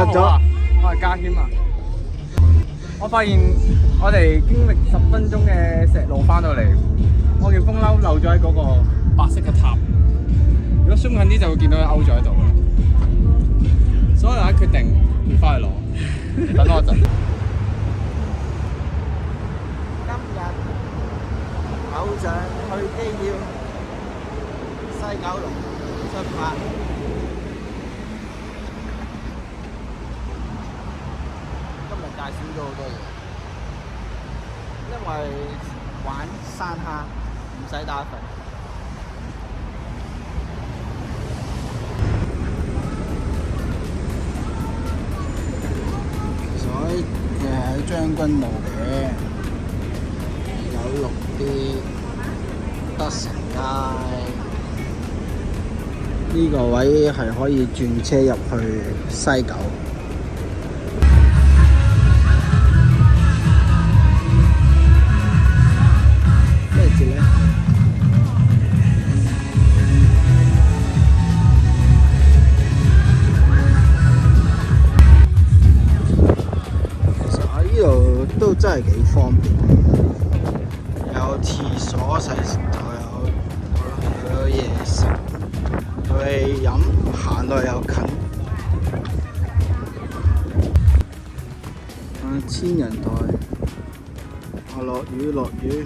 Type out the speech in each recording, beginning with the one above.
實咗。我係嘉謙啊！我發現我哋經歷10分鐘嘅石路翻到嚟，我件風褸漏咗喺嗰個白色嘅塔。如果 zoom 近啲就會見到佢勾咗喺度。所以我決定要翻去攞，等我一陣。今日偶像去機要西九龍出發。今日介紹咗好多嘢，因為玩山蝦唔使打費。所以喺將軍澳嘅，有綠啲德成街，呢個位係可以轉車入去西九。咩節咧？其實喺呢度都真係幾方便，有廁所洗又有嘢食，有嘢飲，行落又近。千人台，落雨，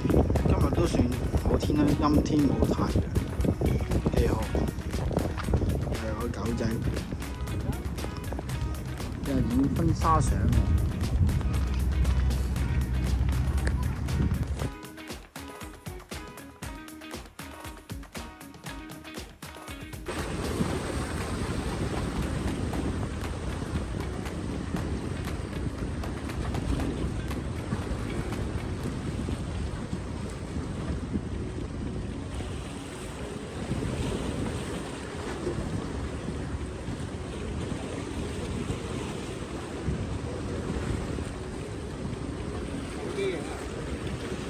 今日都算好天啦，陰天冇太陽，幾好。係個狗仔，有人影婚紗相喎。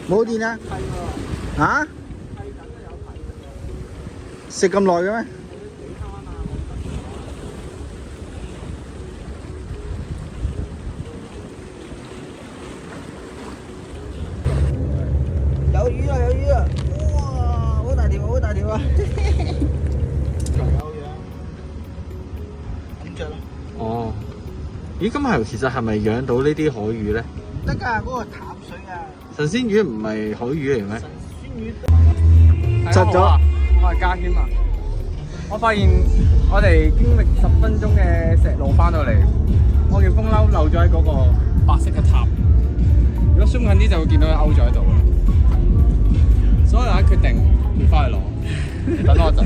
冇電啊！嚇？食咁耐嘅咩？有魚啊！哇，好大條啊！仲有嘢，咁着咯。哦，咦，咁係其實係咪養到呢啲海魚咧？唔得㗎，嗰個淡水啊！神仙魚唔係海魚嚟咩？神仙魚執咗。我係嘉謙啊！我發現我哋經歷10分鐘嘅石路翻到嚟，我件風褸漏咗喺嗰個白色嘅塔。如果 zoom 近啲就會見到佢勾咗喺度。所以我決定要翻去攞，等我一陣。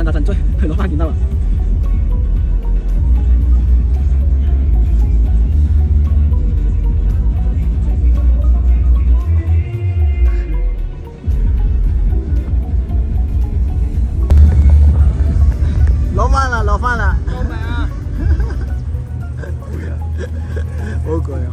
打陣追，去攞翻件褸啦！攞翻啦！救命啊！好攰啊！